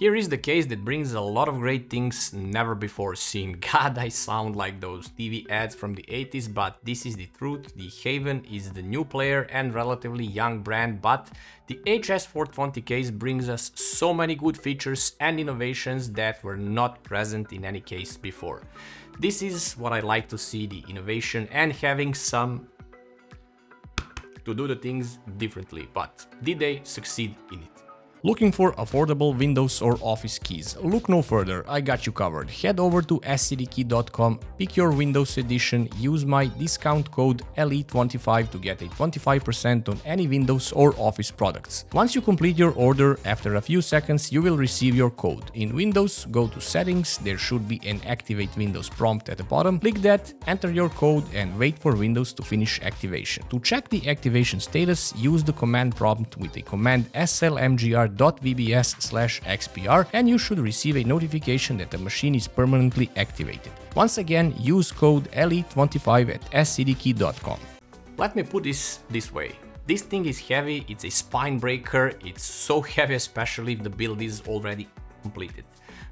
Here is the case that brings a lot of great things never before seen. God, I sound like those TV ads from the 80s, but this is the truth. The HAVN is the new player and relatively young brand, but the HS420 case brings us so many good features and innovations that were not present in any case before. This is what I like to see, the innovation and having some to do the things differently, but did they succeed in it? Looking for affordable Windows or Office keys? Look no further, I got you covered. Head over to scdkey.com, pick your Windows edition, use my discount code LE25 to get a 25% on any Windows or Office products. Once you complete your order, after a few seconds you will receive your code. In Windows, go to Settings, there should be an Activate Windows prompt at the bottom. Click that, enter your code and wait for Windows to finish activation. To check the activation status, use the command prompt with the command slmgr.vbs/xpr and you should receive a notification that the machine is permanently activated. Once again, use code LE25 at scdkey.com. Let me put this way. This thing is heavy, it's a spine breaker, it's so heavy especially if the build is already completed.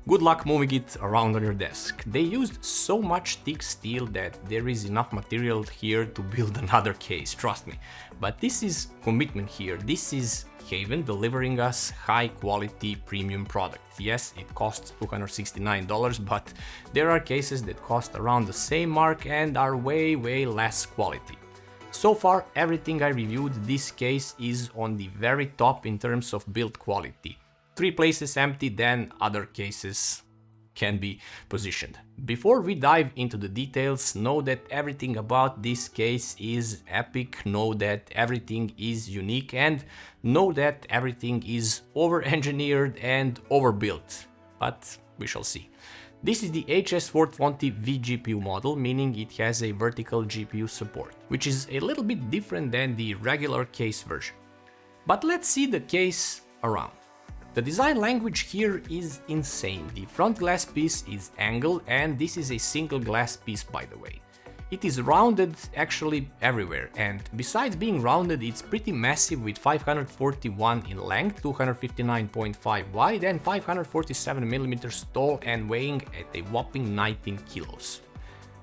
Good luck moving it around on your desk. They used so much thick steel that there is enough material here to build another case, trust me. But this is commitment here. This is HAVN delivering us high quality premium product. Yes, it costs $269, but there are cases that cost around the same mark and are way less quality. So far, everything I reviewed, this case is on the very top in terms of build quality. 3 places empty, then other cases can be positioned. Before we dive into the details, know that everything about this case is epic, know that everything is unique, and know that everything is over-engineered and overbuilt. But we shall see. This is the HS420 VGPU model, meaning it has a vertical GPU support, which is a little bit different than the regular case version. But let's see the case around. The design language here is insane. The front glass piece is angled and this is a single glass piece, by the way. It is rounded actually everywhere, and besides being rounded, it's pretty massive with 541 in length, 259.5 wide and 547 mm tall and weighing at a whopping 19 kilos.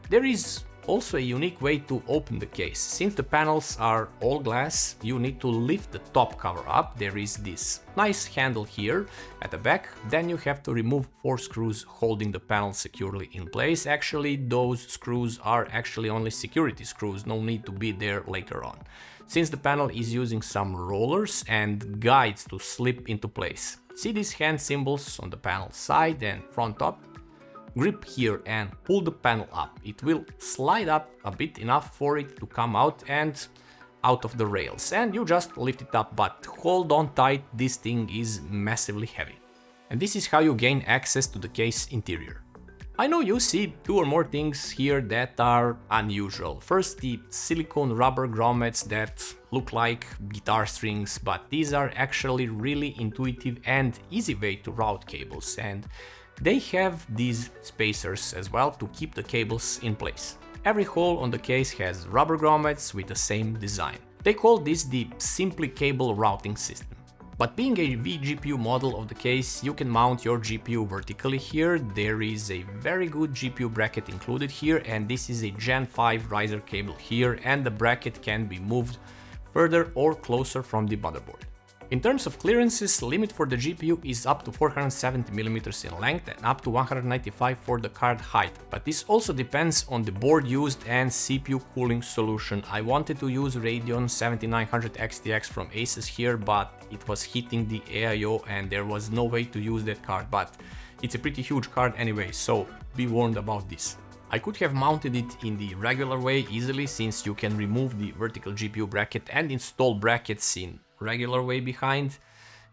There is also a unique way to open the case. Since the panels are all glass, you need to lift the top cover up. There is this nice handle here at the back. Then you have to remove 4 screws holding the panel securely in place. Actually, those screws are actually only security screws, no need to be there later on. Since the panel is using some rollers and guides to slip into place. See these hand symbols on the panel side and front top? Grip here and pull the panel up. It will slide up a bit enough for it to come out and out of the rails, and you just lift it up, but hold on tight, this thing is massively heavy. And this is how you gain access to the case interior. I know you see 2 or more things here that are unusual. First, the silicone rubber grommets that look like guitar strings, but these are actually really intuitive and easy way to route cables, and they have these spacers as well to keep the cables in place. Every hole on the case has rubber grommets with the same design. They call this the Simply Cable Routing System. But being a VGPU model of the case, you can mount your GPU vertically here. There is a very good GPU bracket included here, and this is a Gen 5 riser cable here, and the bracket can be moved further or closer from the motherboard. In terms of clearances, limit for the GPU is up to 470 mm in length and up to 195 for the card height, but this also depends on the board used and CPU cooling solution. I wanted to use Radeon 7900 XTX from Asus here, but it was hitting the AIO and there was no way to use that card, but it's a pretty huge card anyway, so be warned about this. I could have mounted it in the regular way easily, since you can remove the vertical GPU bracket and install brackets in regular way behind,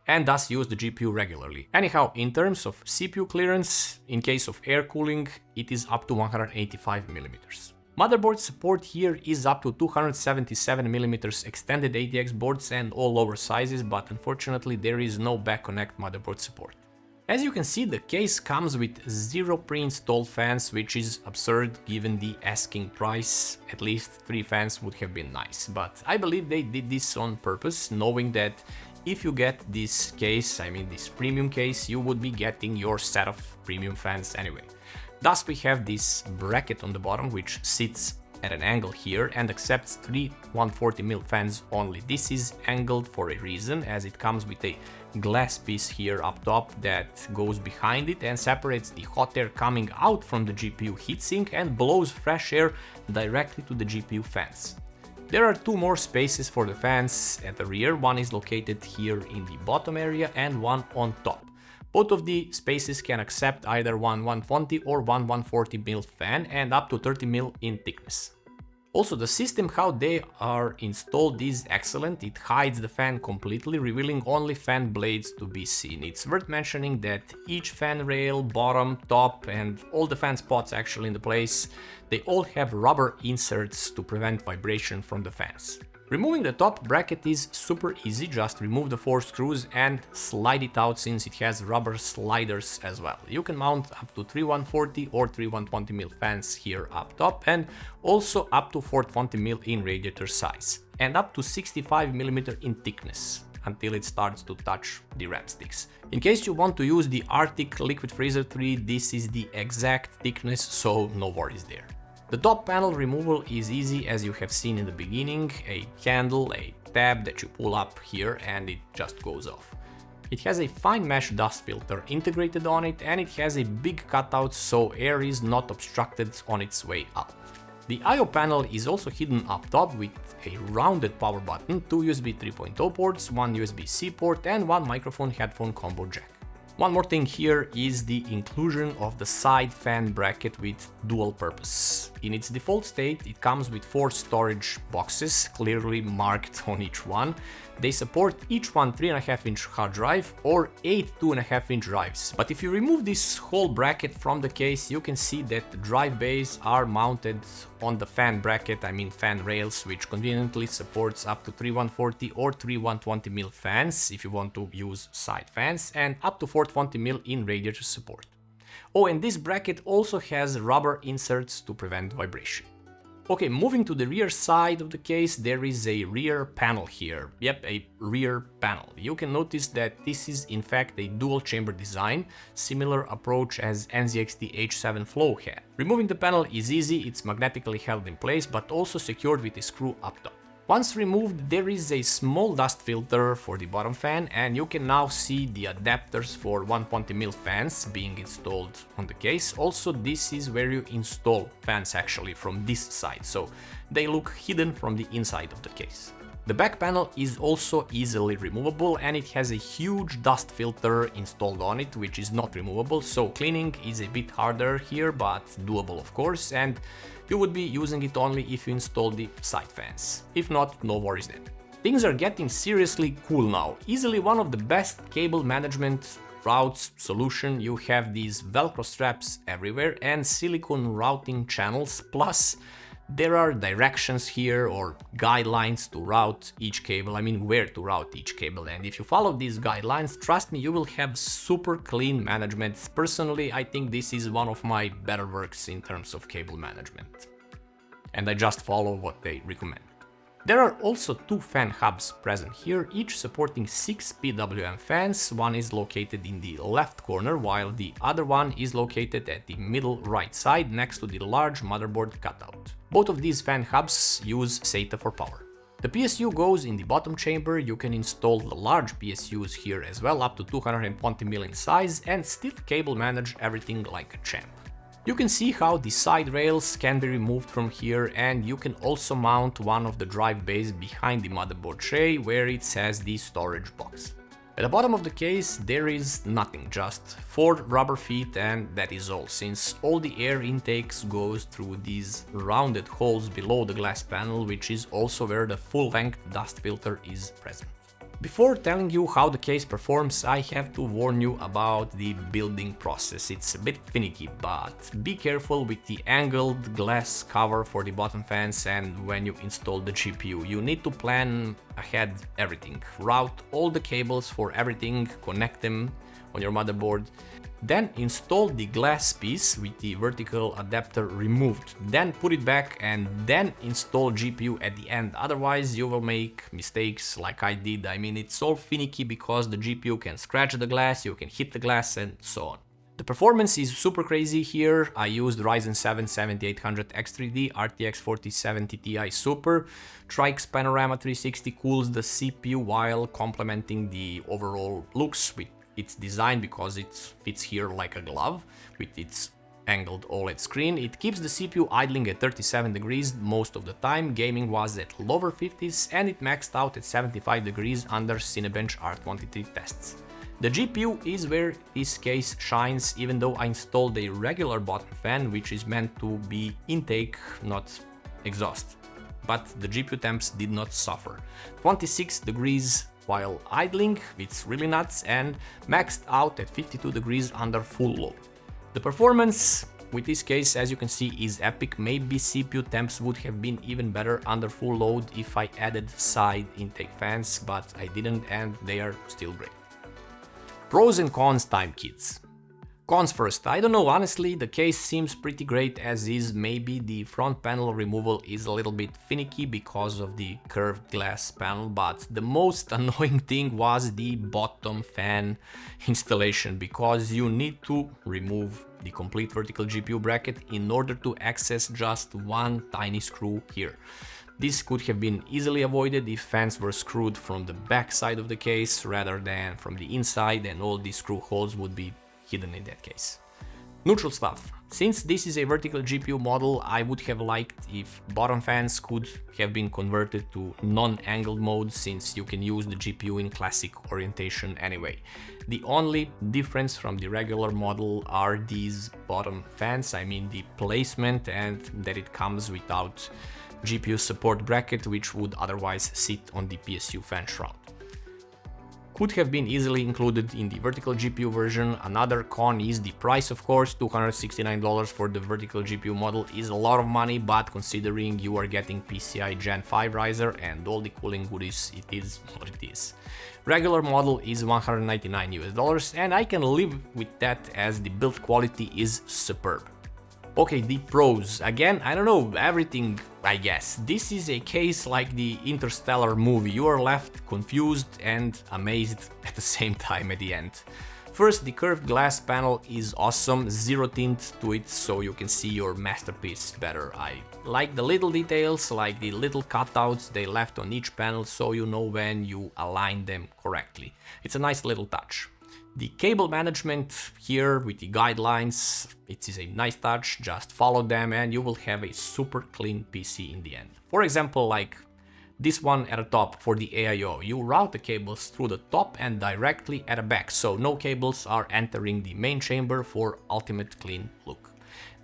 and thus use the GPU regularly. Anyhow, in terms of CPU clearance, in case of air cooling, it is up to 185 mm. Motherboard support here is up to 277 mm extended ATX boards and all lower sizes, but unfortunately there is no back connect motherboard support. As you can see, the case comes with 0 pre-installed fans, which is absurd given the asking price. At least 3 fans would have been nice, but I believe they did this on purpose, knowing that if you get this case, I mean this premium case, you would be getting your set of premium fans anyway. Thus we have this bracket on the bottom which sits at an angle here and accepts 3 140mm fans only. This is angled for a reason, as it comes with a glass piece here up top that goes behind it and separates the hot air coming out from the GPU heatsink and blows fresh air directly to the GPU fans. There are 2 more spaces for the fans at the rear. One is located here in the bottom area and one on top. Both of the spaces can accept either one 120 or one 140mm fan and up to 30mm in thickness. Also, the system how they are installed is excellent. It hides the fan completely, revealing only fan blades to be seen. It's worth mentioning that each fan rail, bottom, top and all the fan spots actually in the place, they all have rubber inserts to prevent vibration from the fans. Removing the top bracket is super easy, just remove the 4 screws and slide it out since it has rubber sliders as well. You can mount up to 3 140 or 3 120mm fans here up top and also up to 420mm in radiator size and up to 65mm in thickness until it starts to touch the RAM sticks. In case you want to use the Arctic Liquid Freezer 3, this is the exact thickness, so no worries there. The top panel removal is easy, as you have seen in the beginning, a handle, a tab that you pull up here and it just goes off. It has a fine mesh dust filter integrated on it and it has a big cutout so air is not obstructed on its way out. The I/O panel is also hidden up top with a rounded power button, 2 USB 3.0 ports, 1 USB-C port and 1 microphone headphone combo jack. One more thing here is the inclusion of the side fan bracket with dual purpose. In its default state, it comes with 4 storage boxes, clearly marked on each one. They support each one 3.5-inch hard drive or 8 2.5-inch drives. But if you remove this whole bracket from the case, you can see that the drive bays are mounted on the fan bracket, I mean fan rails, which conveniently supports up to 3 140 or 3 120mm fans if you want to use side fans, and up to 420mm in radiator support. Oh, and this bracket also has rubber inserts to prevent vibration. Okay, moving to the rear side of the case, there is a rear panel here. Yep, a rear panel. You can notice that this is in fact a dual chamber design, similar approach as NZXT H7 Flow had. Removing the panel is easy, it's magnetically held in place, but also secured with a screw up top. Once removed, there is a small dust filter for the bottom fan, and you can now see the adapters for 120mm fans being installed on the case. Also, this is where you install fans actually from this side, so they look hidden from the inside of the case. The back panel is also easily removable and it has a huge dust filter installed on it, which is not removable, so cleaning is a bit harder here, but doable of course, and you would be using it only if you install the side fans. If not, no worries then. Things are getting seriously cool now. Easily one of the best cable management routes solution. You have these Velcro straps everywhere and silicone routing channels, plus there are directions here or guidelines to route each cable, I mean where to route each cable, and if you follow these guidelines, trust me, you will have super clean management. Personally, I think this is one of my better works in terms of cable management. And I just follow what they recommend. There are also 2 fan hubs present here, each supporting 6 PWM fans. One is located in the left corner, while the other one is located at the middle right side next to the large motherboard cutout. Both of these fan hubs use SATA for power. The PSU goes in the bottom chamber. You can install the large PSUs here as well, up to 220mm in size, and still cable manage everything like a champ. You can see how the side rails can be removed from here, and you can also mount one of the drive bays behind the motherboard tray where it has the storage box. At the bottom of the case there is nothing, just 4 rubber feet, and that is all, since all the air intakes goes through these rounded holes below the glass panel, which is also where the full-length dust filter is present. Before telling you how the case performs, I have to warn you about the building process. It's a bit finicky, but be careful with the angled glass cover for the bottom fans, and when you install the GPU, you need to plan ahead everything. Route all the cables for everything, connect them on your motherboard. Then install the glass piece with the vertical adapter removed. Then put it back and then install GPU at the end. Otherwise you will make mistakes like I did. I mean, it's all finicky because the GPU can scratch the glass, you can hit the glass and so on. The performance is super crazy here. I used Ryzen 7 7800X3D RTX 4070 Ti Super. Trix Panorama 360 cools the CPU while complementing the overall looks with its design because it fits here like a glove with its angled OLED screen. It keeps the CPU idling at 37 degrees most of the time. Gaming was at lower 50s and it maxed out at 75 degrees under Cinebench R23 tests. The GPU is where this case shines, even though I installed a regular bottom fan which is meant to be intake, not exhaust. But the GPU temps did not suffer. 26 degrees while idling, it's really nuts, and maxed out at 52 degrees under full load. The performance with this case, as you can see, is epic. Maybe CPU temps would have been even better under full load if I added side intake fans, but I didn't and they are still great. Pros and cons time, kids. Cons first. I don't know, honestly, the case seems pretty great as is. Maybe the front panel removal is a little bit finicky because of the curved glass panel, but the most annoying thing was the bottom fan installation, because you need to remove the complete vertical GPU bracket in order to access just one tiny screw here. This could have been easily avoided if fans were screwed from the back side of the case rather than from the inside, and all these screw holes would be hidden in that case. Neutral stuff. Since this is a vertical GPU model, I would have liked if bottom fans could have been converted to non-angled mode, since you can use the GPU in classic orientation anyway. The only difference from the regular model are these bottom fans, I mean the placement, and that it comes without GPU support bracket, which would otherwise sit on the PSU fan shroud. Could have been easily included in the vertical GPU version. Another con is the price, of course. $269 for the vertical GPU model is a lot of money, but considering you are getting PCI Gen 5 riser and all the cooling goodies, it is what it is. Regular model is $199 and I can live with that as the build quality is superb. Okay, the pros. Again, I don't know, everything, I guess. This is a case like the Interstellar movie. You are left confused and amazed at the same time at the end. First, the curved glass panel is awesome, zero tint to it, so you can see your masterpiece better. I like the little details, like the little cutouts they left on each panel, so you know when you align them correctly. It's a nice little touch. The cable management here with the guidelines, it is a nice touch, just follow them and you will have a super clean PC in the end. For example, like this one at the top for the AIO, you route the cables through the top and directly at the back, so no cables are entering the main chamber for ultimate clean look.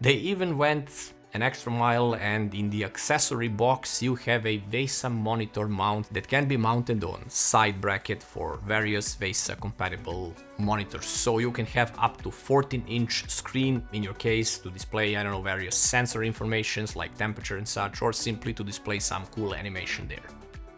They even went an extra mile, and in the accessory box you have a VESA monitor mount that can be mounted on side bracket for various VESA compatible monitors, so you can have up to 14-inch screen in your case to display, I don't know, various sensor informations like temperature and such, or simply to display some cool animation there.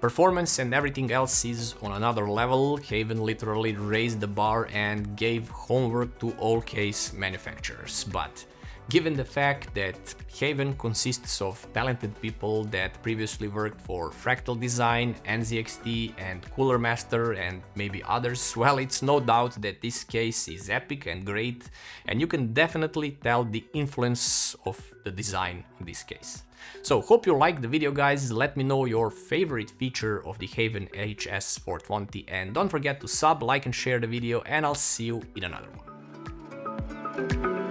Performance and everything else is on another level. HAVN literally raised the bar and gave homework to all case manufacturers, but given the fact that HAVN consists of talented people that previously worked for Fractal Design, NZXT and Cooler Master and maybe others, well, it's no doubt that this case is epic and great, and you can definitely tell the influence of the design in this case. So hope you liked the video, guys. Let me know your favorite feature of the HAVN HS420, and don't forget to sub, like and share the video, and I'll see you in another one.